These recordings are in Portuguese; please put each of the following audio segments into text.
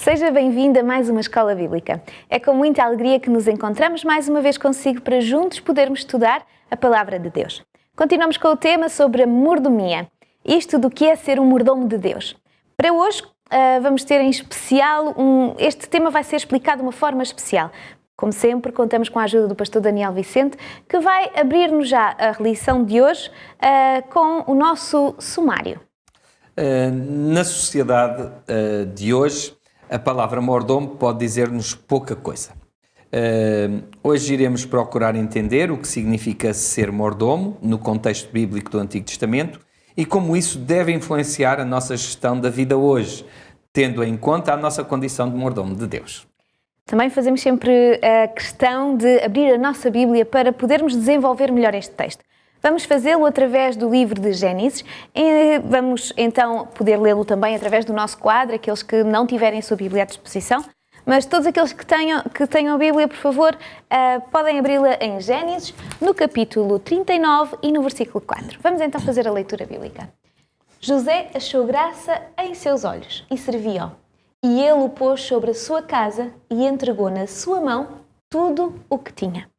Seja bem-vindo a mais uma Escola Bíblica. É com muita alegria que nos encontramos mais uma vez consigo para juntos podermos estudar a Palavra de Deus. Continuamos com o tema sobre a mordomia, isto do que é ser um mordomo de Deus. Para hoje vamos ter em especial, este tema vai ser explicado de uma forma especial. Como sempre, contamos com a ajuda do pastor Daniel Vicente, que vai abrir-nos já a lição de hoje com o nosso sumário. Na sociedade de hoje, a palavra mordomo pode dizer-nos pouca coisa. Hoje iremos procurar entender o que significa ser mordomo no contexto bíblico do Antigo Testamento e como isso deve influenciar a nossa gestão da vida hoje, tendo em conta a nossa condição de mordomo de Deus. Também fazemos sempre a questão de abrir a nossa Bíblia para podermos desenvolver melhor este texto. Vamos fazê-lo através do livro de Gênesis. Vamos então poder lê-lo também através do nosso quadro, aqueles que não tiverem a sua Bíblia à disposição. Mas todos aqueles que tenham a Bíblia, por favor, podem abri-la em Gênesis, no capítulo 39 e no versículo 4. Vamos então fazer a leitura bíblica. José achou graça em seus olhos e serviu-o. E ele o pôs sobre a sua casa e entregou na sua mão tudo o que tinha.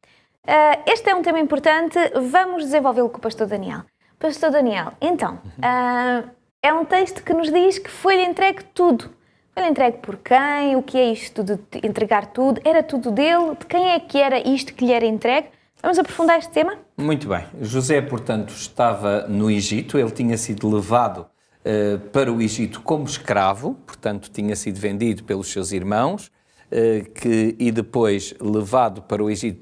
Este é um tema importante, vamos desenvolvê-lo com o pastor Daniel. Pastor Daniel, então, é um texto que nos diz que foi-lhe entregue tudo. Foi-lhe entregue por quem? O que é isto de entregar tudo? Era tudo dele? De quem é que era isto que lhe era entregue? Vamos aprofundar este tema? Muito bem. José, portanto, estava no Egito, ele tinha sido levado para o Egito como escravo, portanto, tinha sido vendido pelos seus irmãos, e depois levado para o Egito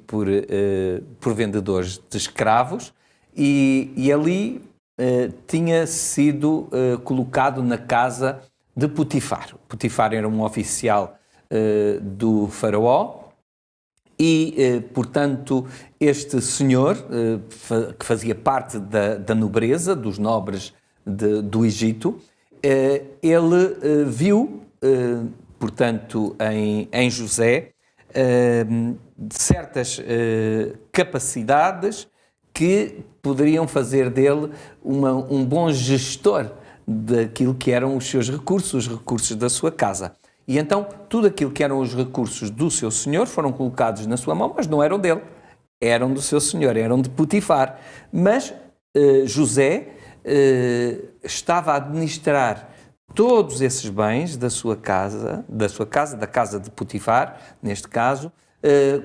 por vendedores de escravos e ali tinha sido colocado na casa de Potifar. Potifar era um oficial do faraó e, portanto, este senhor, que fazia parte da nobreza, dos nobres do Egito, ele viu portanto, em José, certas capacidades que poderiam fazer dele um bom gestor daquilo que eram os seus recursos, os recursos da sua casa. E então, tudo aquilo que eram os recursos do seu senhor foram colocados na sua mão, mas não eram dele, eram do seu senhor, eram de Potifar. Mas José estava a administrar todos esses bens da casa de Potifar, neste caso,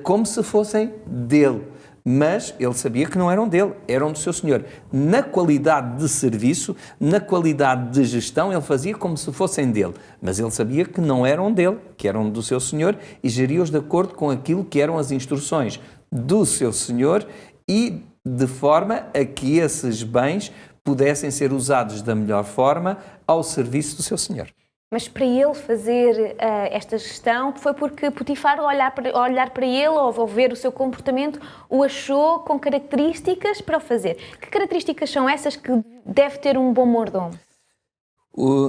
como se fossem dele. Mas ele sabia que não eram dele, eram do seu senhor. Na qualidade de serviço, na qualidade de gestão, ele fazia como se fossem dele. Mas ele sabia que não eram dele, que eram do seu senhor, e geria-os de acordo com aquilo que eram as instruções do seu senhor e de forma a que esses bens pudessem ser usados da melhor forma ao serviço do seu senhor. Mas para ele fazer esta gestão foi porque Potifar, ao olhar para ele, ou ver o seu comportamento, o achou com características para o fazer. Que características são essas que deve ter um bom mordomo?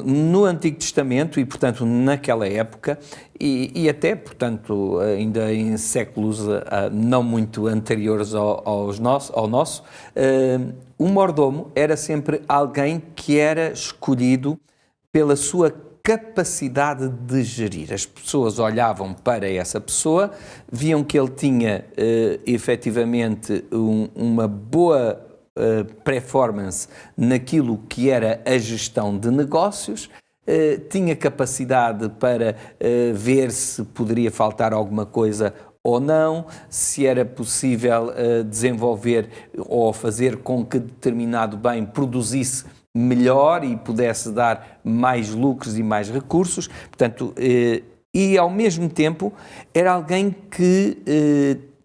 No Antigo Testamento, e portanto naquela época, e até portanto ainda em séculos não muito anteriores ao nosso, o mordomo era sempre alguém que era escolhido pela sua capacidade de gerir. As pessoas olhavam para essa pessoa, viam que ele tinha efetivamente uma boa performance naquilo que era a gestão de negócios, tinha capacidade para ver se poderia faltar alguma coisa ou não, se era possível desenvolver ou fazer com que determinado bem produzisse melhor e pudesse dar mais lucros e mais recursos. Portanto, e ao mesmo tempo era alguém que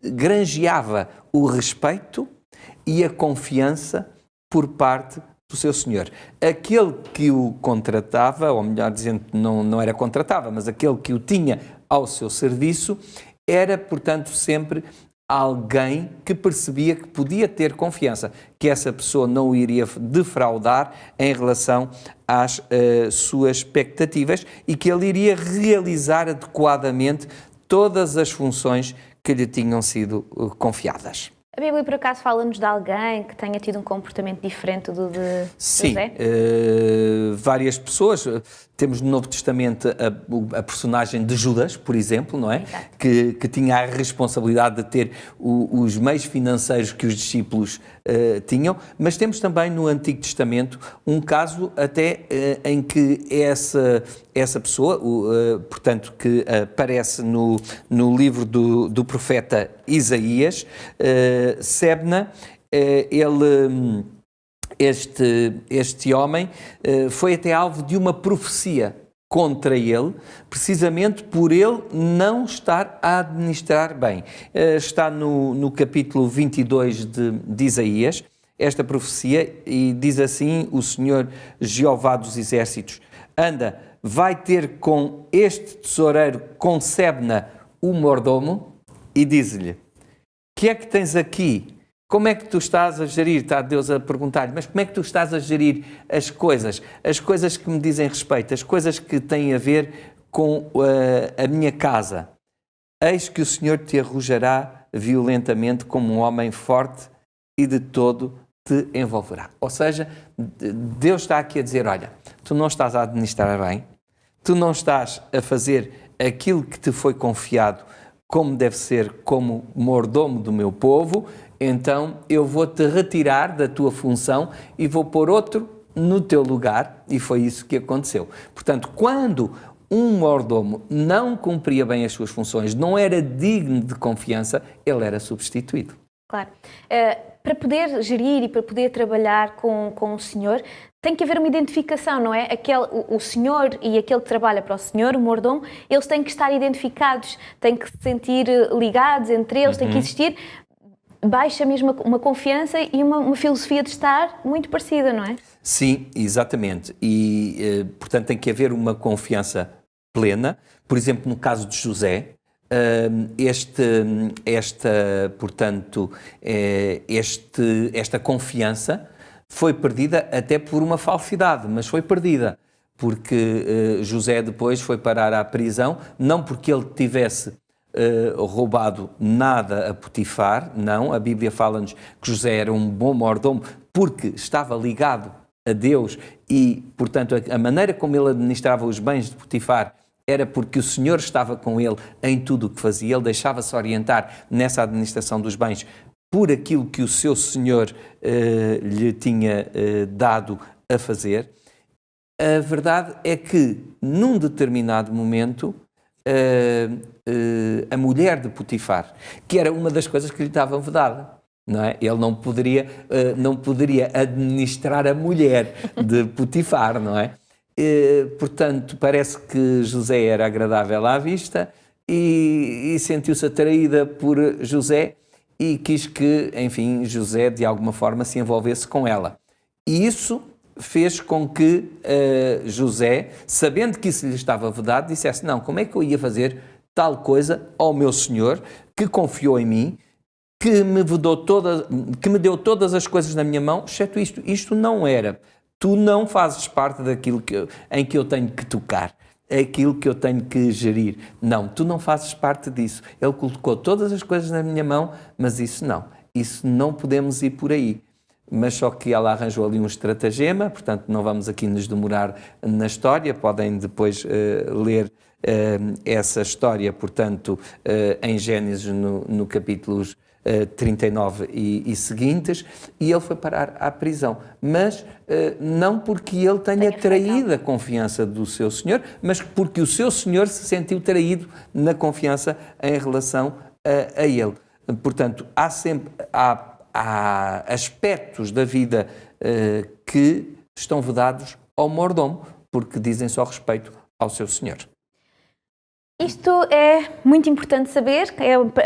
granjeava o respeito e a confiança por parte do seu senhor. Aquele que o contratava, ou melhor dizendo, não era contratava, mas aquele que o tinha ao seu serviço, era, portanto, sempre alguém que percebia que podia ter confiança, que essa pessoa não o iria defraudar em relação às suas expectativas e que ele iria realizar adequadamente todas as funções que lhe tinham sido confiadas. A Bíblia, por acaso, fala-nos de alguém que tenha tido um comportamento diferente do de Sim, José? várias pessoas. Temos no Novo Testamento a personagem de Judas, por exemplo, não é? Exato. Que tinha a responsabilidade de ter os meios financeiros que os discípulos tinham, mas temos também no Antigo Testamento um caso até em que essa pessoa, portanto, que aparece no livro do profeta Isaías, Sebna, este homem foi até alvo de uma profecia contra ele, precisamente por ele não estar a administrar bem. Está no capítulo 22 de Isaías, esta profecia, e diz assim o Senhor Jeová dos Exércitos: anda, vai ter com este tesoureiro, com Sebna, o mordomo, e diz-lhe: que é que tens aqui? Como é que tu estás a gerir? Está Deus a perguntar-lhe, mas como é que tu estás a gerir as coisas que me dizem respeito, as coisas que têm a ver com a minha casa? Eis que o Senhor te arrojará violentamente como um homem forte e de todo te envolverá. Ou seja, Deus está aqui a dizer, olha, tu não estás a administrar bem, tu não estás a fazer aquilo que te foi confiado como deve ser, como mordomo do meu povo, então eu vou-te retirar da tua função e vou pôr outro no teu lugar, e foi isso que aconteceu. Portanto, quando um mordomo não cumpria bem as suas funções, não era digno de confiança, ele era substituído. Claro. Para poder gerir e para poder trabalhar com o Senhor, tem que haver uma identificação, não é? O Senhor e aquele que trabalha para o Senhor, o mordomo, eles têm que estar identificados, têm que se sentir ligados entre eles, tem que existir baixa mesmo uma confiança e uma filosofia de estar muito parecida, não é? Sim, exatamente. E, portanto, tem que haver uma confiança plena. Por exemplo, no caso de José, esta confiança foi perdida até por uma falsidade, mas foi perdida, porque José depois foi parar à prisão, não porque ele tivesse roubado nada a Potifar, não, a Bíblia fala-nos que José era um bom mordomo, porque estava ligado a Deus e, portanto, a maneira como ele administrava os bens de Potifar era porque o Senhor estava com ele em tudo o que fazia, ele deixava-se orientar nessa administração dos bens por aquilo que o seu Senhor lhe tinha dado a fazer. A verdade é que, num determinado momento, a mulher de Potifar, que era uma das coisas que lhe estavam vedada, não é? Ele não poderia administrar a mulher de Potifar, não é? Portanto, parece que José era agradável à vista e sentiu-se atraída por José e quis que, enfim, José de alguma forma se envolvesse com ela. E isso fez com que José, sabendo que isso lhe estava vedado, dissesse, não, como é que eu ia fazer tal coisa ao meu senhor, que confiou em mim, que me deu todas as coisas na minha mão, exceto isto. Isto não era. Tu não fazes parte daquilo em que eu tenho que tocar, aquilo que eu tenho que gerir. Não, tu não fazes parte disso. Ele colocou todas as coisas na minha mão, mas isso não podemos ir por aí. Mas só que ela arranjou ali um estratagema, portanto não vamos aqui nos demorar na história, podem depois ler essa história, portanto, em Gênesis no capítulos 39 e seguintes, e ele foi parar à prisão, mas não porque ele tenha traído a confiança do seu senhor, mas porque o seu senhor se sentiu traído na confiança em relação a ele. Portanto, há aspectos da vida que estão vedados ao mordomo, porque dizem só respeito ao seu senhor. Isto é muito importante saber,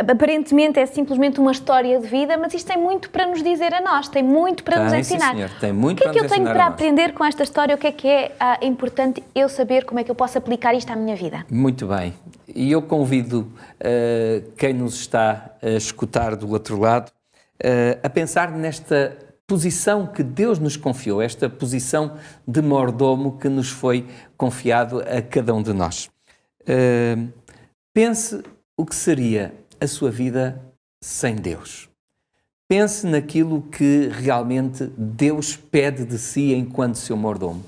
aparentemente é simplesmente uma história de vida, mas isto tem muito para nos dizer a nós, tem muito para nos ensinar. Sim, senhor, tem muito o que é que eu tenho para aprender com esta história? O que é importante eu saber como é que eu posso aplicar isto à minha vida? Muito bem. E eu convido quem nos está a escutar do outro lado a pensar nesta posição que Deus nos confiou, esta posição de mordomo que nos foi confiado a cada um de nós. Pense o que seria a sua vida sem Deus. pense naquilo que realmente Deus pede de si enquanto seu mordomo.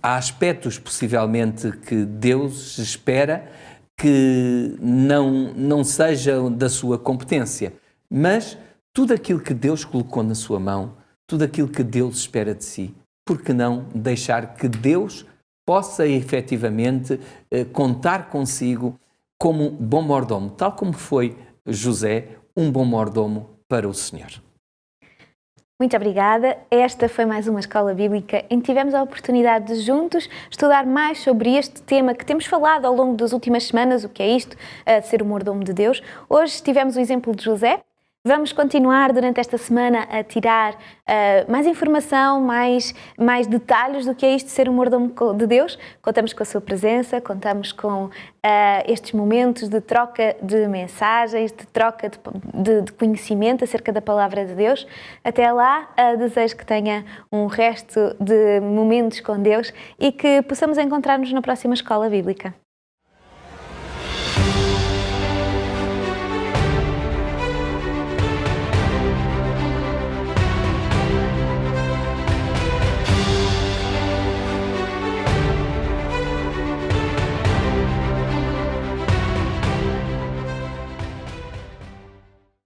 Há aspectos, possivelmente, que Deus espera que não sejam da sua competência, mas tudo aquilo que Deus colocou na sua mão, tudo aquilo que Deus espera de si, por que não deixar que Deus possa efetivamente contar consigo como bom mordomo, tal como foi José, um bom mordomo para o Senhor. Muito obrigada. Esta foi mais uma Escola Bíblica em que tivemos a oportunidade de juntos estudar mais sobre este tema que temos falado ao longo das últimas semanas, o que é isto, de ser o mordomo de Deus. Hoje tivemos o exemplo de José. Vamos continuar durante esta semana a tirar mais informação, mais detalhes do que é isto de ser um mordomo de Deus. Contamos com a sua presença, contamos com estes momentos de troca de mensagens, de troca de conhecimento acerca da Palavra de Deus. Até lá, desejo que tenha um resto de momentos com Deus e que possamos encontrar-nos na próxima Escola Bíblica.